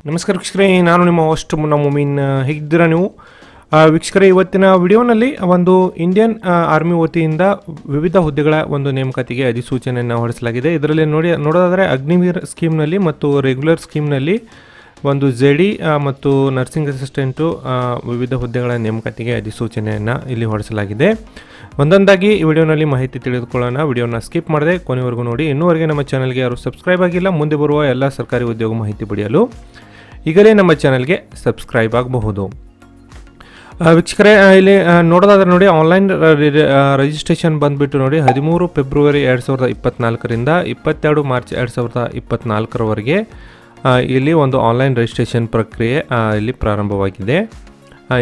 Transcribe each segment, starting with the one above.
ನಮಸ್ಕಾರ ವೀಕ್ಷಕರೇ, ನಾನು ನಿಮ್ಮ ಹೋಸ್ಟ್ ಮುನ್ನಾ ಮುಮೀನ್. ಹೇಗಿದ್ದೀರಾ ನೀವು ವೀಕ್ಷಕರೇ? ಇವತ್ತಿನ ವಿಡಿಯೋನಲ್ಲಿ ಒಂದು ಇಂಡಿಯನ್ ಆರ್ಮಿ ವತಿಯಿಂದ ವಿವಿಧ ಹುದ್ದೆಗಳ ಒಂದು ನೇಮಕಾತಿಗೆ ಅಧಿಸೂಚನೆಯನ್ನು ಹೊರಡಿಸಲಾಗಿದೆ. ಇದರಲ್ಲಿ ನೋಡೋದಾದರೆ ಅಗ್ನಿವೀರ್ ಸ್ಕೀಮ್ನಲ್ಲಿ ಮತ್ತು ರೆಗ್ಯುಲರ್ ಸ್ಕೀಮ್ನಲ್ಲಿ ಒಂದು ಜೆಡಿ ಮತ್ತು ನರ್ಸಿಂಗ್ ಅಸಿಸ್ಟೆಂಟು ವಿವಿಧ ಹುದ್ದೆಗಳ ನೇಮಕಾತಿಗೆ ಅಧಿಸೂಚನೆಯನ್ನು ಇಲ್ಲಿ ಹೊರಡಿಸಲಾಗಿದೆ. ಒಂದೊಂದಾಗಿ ಈ ವಿಡಿಯೋನಲ್ಲಿ ಮಾಹಿತಿ ತಿಳಿದುಕೊಳ್ಳೋಣ. ವಿಡಿಯೋನ ಸ್ಕಿಪ್ ಮಾಡದೆ ಕೊನೆವರೆಗೂ ನೋಡಿ. ಇನ್ನೂವರೆಗೆ ನಮ್ಮ ಚಾನಲ್ಗೆ ಯಾರು ಸಬ್ಸ್ಕ್ರೈಬ್ ಆಗಿಲ್ಲ, ಮುಂದೆ ಬರುವ ಎಲ್ಲ ಸರ್ಕಾರಿ ಉದ್ಯೋಗ ಮಾಹಿತಿ ಪಡೆಯಲು ಈಗಲೇ ನಮ್ಮ ಚಾನಲ್ಗೆ ಸಬ್ಸ್ಕ್ರೈಬ್ ಆಗಬಹುದು. ವೀಕ್ಷಕರೇ, ಇಲ್ಲಿ ನೋಡೋದಾದ್ರೆ ನೋಡಿ, ಆನ್ಲೈನ್ ರಿಜಿಸ್ಟ್ರೇಷನ್ ಬಂದುಬಿಟ್ಟು ನೋಡಿ 13 ಫೆಬ್ರವರಿ 2024ರಿಂದ 22 ಮಾರ್ಚ್ 2024ರವರೆಗೆ ಇಲ್ಲಿ ಒಂದು ಆನ್ಲೈನ್ ರಿಜಿಸ್ಟ್ರೇಷನ್ ಪ್ರಕ್ರಿಯೆ ಇಲ್ಲಿ ಪ್ರಾರಂಭವಾಗಿದೆ.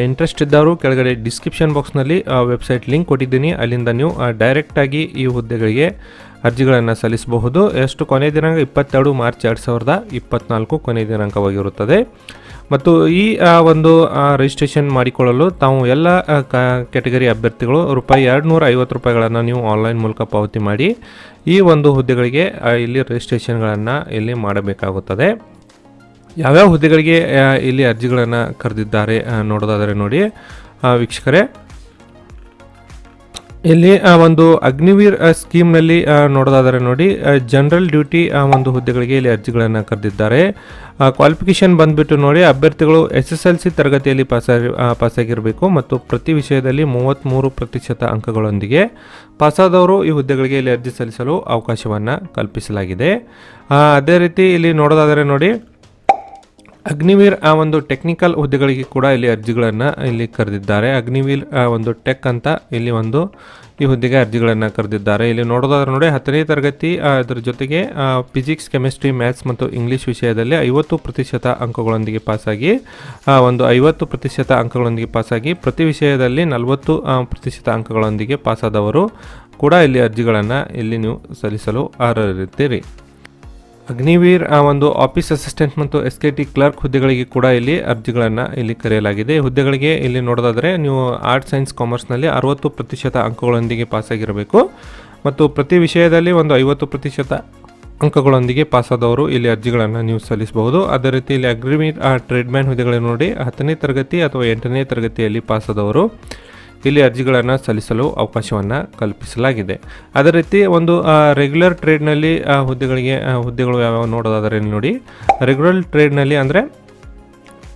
ಇಂಟ್ರೆಸ್ಟ್ ಇದ್ದವರು ಕೆಳಗಡೆ ಡಿಸ್ಕ್ರಿಪ್ಷನ್ ಬಾಕ್ಸ್ನಲ್ಲಿ ವೆಬ್ಸೈಟ್ ಲಿಂಕ್ ಕೊಟ್ಟಿದ್ದೀನಿ, ಅಲ್ಲಿಂದ ನೀವು ಡೈರೆಕ್ಟಾಗಿ ಈ ಹುದ್ದೆಗಳಿಗೆ ಅರ್ಜಿಗಳನ್ನು ಸಲ್ಲಿಸಬಹುದು. ಎಷ್ಟು ಕೊನೆಯ ದಿನಾಂಕ 22 ಮಾರ್ಚ್ 2024 ಕೊನೆಯ ದಿನಾಂಕವಾಗಿರುತ್ತದೆ. ಮತ್ತು ಈ ಒಂದು ರಿಜಿಸ್ಟ್ರೇಷನ್ ಮಾಡಿಕೊಳ್ಳಲು ತಾವು ಎಲ್ಲ ಕ್ಯಾಟಗರಿ ಅಭ್ಯರ್ಥಿಗಳು ₹250 ನೀವು ಆನ್ಲೈನ್ ಮೂಲಕ ಪಾವತಿ ಮಾಡಿ ಈ ಒಂದು ಹುದ್ದೆಗಳಿಗೆ ಇಲ್ಲಿ ರಿಜಿಸ್ಟ್ರೇಷನ್ಗಳನ್ನು ಇಲ್ಲಿ ಮಾಡಬೇಕಾಗುತ್ತದೆ. ಯಾವ್ಯಾವ ಹುದ್ದೆಗಳಿಗೆ ಇಲ್ಲಿ ಅರ್ಜಿಗಳನ್ನು ಕರೆದಿದ್ದಾರೆ ನೋಡೋದಾದರೆ ನೋಡಿ ವೀಕ್ಷಕರೇ, ಇಲ್ಲಿ ಒಂದು ಅಗ್ನಿವೀರ್ ಸ್ಕೀಮ್ನಲ್ಲಿ ನೋಡೋದಾದರೆ ನೋಡಿ, ಜನರಲ್ ಡ್ಯೂಟಿ ಒಂದು ಹುದ್ದೆಗಳಿಗೆ ಇಲ್ಲಿ ಅರ್ಜಿಗಳನ್ನು ಕರೆದಿದ್ದಾರೆ. ಕ್ವಾಲಿಫಿಕೇಷನ್ ಬಂದುಬಿಟ್ಟು ನೋಡಿ, ಅಭ್ಯರ್ಥಿಗಳು SSLC ತರಗತಿಯಲ್ಲಿ ಪಾಸಾಗಿರಬೇಕು ಮತ್ತು ಪ್ರತಿ ವಿಷಯದಲ್ಲಿ 33% ಅಂಕಗಳೊಂದಿಗೆ ಪಾಸಾದವರು ಈ ಹುದ್ದೆಗಳಿಗೆ ಇಲ್ಲಿ ಅರ್ಜಿ ಸಲ್ಲಿಸಲು ಅವಕಾಶವನ್ನು ಕಲ್ಪಿಸಲಾಗಿದೆ. ಅದೇ ರೀತಿ ಇಲ್ಲಿ ನೋಡೋದಾದರೆ ನೋಡಿ, ಅಗ್ನಿವೀರ್ ಒಂದು ಟೆಕ್ನಿಕಲ್ ಹುದ್ದೆಗಳಿಗೆ ಕೂಡ ಇಲ್ಲಿ ಅರ್ಜಿಗಳನ್ನು ಇಲ್ಲಿ ಕರೆದಿದ್ದಾರೆ. ಅಗ್ನಿವೀರ್ ಒಂದು ಟೆಕ್ ಅಂತ ಇಲ್ಲಿ ಒಂದು ಈ ಹುದ್ದೆಗೆ ಅರ್ಜಿಗಳನ್ನು ಕರೆದಿದ್ದಾರೆ. ಇಲ್ಲಿ ನೋಡೋದಾದ್ರೆ ನೋಡಿ, 10ನೇ ತರಗತಿ ಅದರ ಜೊತೆಗೆ ಫಿಸಿಕ್ಸ್, ಕೆಮಿಸ್ಟ್ರಿ, ಮ್ಯಾಥ್ಸ್ ಮತ್ತು ಇಂಗ್ಲೀಷ್ ವಿಷಯದಲ್ಲಿ 50% ಅಂಕಗಳೊಂದಿಗೆ ಪಾಸಾಗಿ ಒಂದು 50% ಅಂಕಗಳೊಂದಿಗೆ ಪಾಸಾಗಿ ಪ್ರತಿ ವಿಷಯದಲ್ಲಿ 40% ಅಂಕಗಳೊಂದಿಗೆ ಪಾಸಾದವರು ಕೂಡ ಇಲ್ಲಿ ಅರ್ಜಿಗಳನ್ನು ಇಲ್ಲಿ ನೀವು ಸಲ್ಲಿಸಲು ಅರ್ಹರಿರ್ತೀರಿ. ಅಗ್ನಿವೀರ್ ಒಂದು ಆಫೀಸ್ ಅಸಿಸ್ಟೆಂಟ್ ಮತ್ತು SKT ಕ್ಲರ್ಕ್ ಹುದ್ದೆಗಳಿಗೆ ಕೂಡ ಇಲ್ಲಿ ಅರ್ಜಿಗಳನ್ನು ಇಲ್ಲಿ ಕರೆಯಲಾಗಿದೆ. ಹುದ್ದೆಗಳಿಗೆ ಇಲ್ಲಿ ನೋಡೋದಾದರೆ ನೀವು ಆರ್ಟ್ಸ್, ಸೈನ್ಸ್, ಕಾಮರ್ಸ್ನಲ್ಲಿ 60% ಅಂಕಗಳೊಂದಿಗೆ ಪಾಸಾಗಿರಬೇಕು ಮತ್ತು ಪ್ರತಿ ವಿಷಯದಲ್ಲಿ ಒಂದು 50% ಅಂಕಗಳೊಂದಿಗೆ ಪಾಸಾದವರು ಇಲ್ಲಿ ಅರ್ಜಿಗಳನ್ನು ನೀವು ಸಲ್ಲಿಸಬಹುದು. ಅದೇ ರೀತಿ ಇಲ್ಲಿ ಅಗ್ನಿವೀರ್ ಟ್ರೇಡ್ಮ್ಯಾನ್ ಹುದ್ದೆಗಳನ್ನು ನೋಡಿ, 10ನೇ ತರಗತಿ ಅಥವಾ 8ನೇ ತರಗತಿಯಲ್ಲಿ ಪಾಸಾದವರು ಇಲ್ಲಿ ಅರ್ಜಿಗಳನ್ನು ಸಲ್ಲಿಸಲು ಅವಕಾಶವನ್ನು ಕಲ್ಪಿಸಲಾಗಿದೆ. ಅದೇ ರೀತಿ ಒಂದು ರೆಗ್ಯುಲರ್ ಟ್ರೇಡ್ನಲ್ಲಿ ಹುದ್ದೆಗಳು ಯಾವ್ಯಾವ ನೋಡೋದಾದರೆ ನೋಡಿ, ರೆಗ್ಯುಲರ್ ಟ್ರೇಡ್ನಲ್ಲಿ ಅಂದರೆ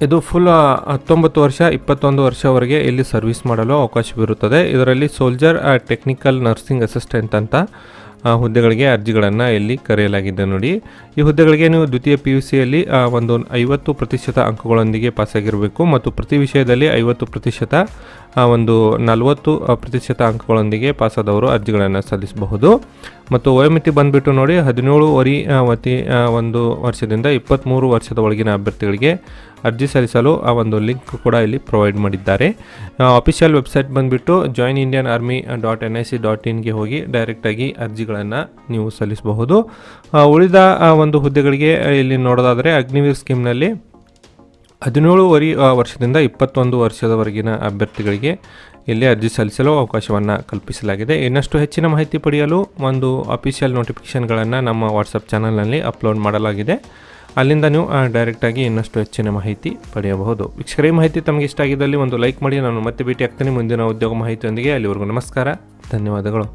ಇದು ಫುಲ್ 19 ವರ್ಷ 21 ವರ್ಷವರೆಗೆ ಇಲ್ಲಿ ಸರ್ವಿಸ್ ಮಾಡಲು ಅವಕಾಶವಿರುತ್ತದೆ. ಇದರಲ್ಲಿ ಸೋಲ್ಜರ್ ಟೆಕ್ನಿಕಲ್ ನರ್ಸಿಂಗ್ ಅಸಿಸ್ಟೆಂಟ್ ಅಂತ ಹುದ್ದೆಗಳಿಗೆ ಅರ್ಜಿಗಳನ್ನು ಇಲ್ಲಿ ಕರೆಯಲಾಗಿದೆ. ನೋಡಿ, ಈ ಹುದ್ದೆಗಳಿಗೆ ನೀವು ದ್ವಿತೀಯ PUCಯಲ್ಲಿ ಒಂದು 50% ಅಂಕಗಳೊಂದಿಗೆ ಪಾಸಾಗಿರಬೇಕು ಮತ್ತು ಪ್ರತಿ ವಿಷಯದಲ್ಲಿ 50% ಒಂದು 40% ಅಂಕಗಳೊಂದಿಗೆ ಪಾಸಾದವರು ಅರ್ಜಿಗಳನ್ನು ಸಲ್ಲಿಸಬಹುದು. ಮತ್ತು ವಯೋಮಿತಿ ಬಂದುಬಿಟ್ಟು ನೋಡಿ, 17 ಒಂದು ವರ್ಷದಿಂದ 23 ವರ್ಷದ ಒಳಗಿನ ಅಭ್ಯರ್ಥಿಗಳಿಗೆ ಅರ್ಜಿ ಸಲ್ಲಿಸಲು ಒಂದು ಲಿಂಕ್ ಕೂಡ ಇಲ್ಲಿ ಪ್ರೊವೈಡ್ ಮಾಡಿದ್ದಾರೆ. ಅಫಿಷಿಯಲ್ ವೆಬ್ಸೈಟ್ ಬಂದುಬಿಟ್ಟು joinindianarmy.nic.in ಹೋಗಿ ಡೈರೆಕ್ಟಾಗಿ ಅರ್ಜಿಗಳನ್ನು ನೀವು ಸಲ್ಲಿಸಬಹುದು. ಉಳಿದ ಒಂದು ಹುದ್ದೆಗಳಿಗೆ ಇಲ್ಲಿ ನೋಡೋದಾದರೆ ಅಗ್ನಿವೀರ್ ಸ್ಕೀಮ್ನಲ್ಲಿ 17 ವರ್ಷದಿಂದ 21 ವರ್ಷದವರೆಗಿನ ಅಭ್ಯರ್ಥಿಗಳಿಗೆ ಇಲ್ಲಿ ಅರ್ಜಿ ಸಲ್ಲಿಸಲು ಅವಕಾಶವನ್ನು ಕಲ್ಪಿಸಲಾಗಿದೆ. ಇನ್ನಷ್ಟು ಹೆಚ್ಚಿನ ಮಾಹಿತಿ ಪಡೆಯಲು ಒಂದು ಅಫಿಷಿಯಲ್ ನೋಟಿಫಿಕೇಷನ್ಗಳನ್ನು ನಮ್ಮ ವಾಟ್ಸಪ್ ಚಾನಲ್ನಲ್ಲಿ ಅಪ್ಲೋಡ್ ಮಾಡಲಾಗಿದೆ, ಅಲ್ಲಿಂದ ನೀವು ಡೈರೆಕ್ಟಾಗಿ ಇನ್ನಷ್ಟು ಹೆಚ್ಚಿನ ಮಾಹಿತಿ ಪಡೆಯಬಹುದು. ವೀಕ್ಷಕರೇ, ಮಾಹಿತಿ ತಮಗೆ ಇಷ್ಟ ಆಗಿದ್ದಲ್ಲಿ ಒಂದು ಲೈಕ್ ಮಾಡಿ. ನಾನು ಮತ್ತೆ ಭೇಟಿ ಆಗ್ತೇನೆ ಮುಂದಿನ ಉದ್ಯೋಗ ಮಾಹಿತಿಯೊಂದಿಗೆ. ಅಲ್ಲಿವರೆಗೂ ನಮಸ್ಕಾರ, ಧನ್ಯವಾದಗಳು.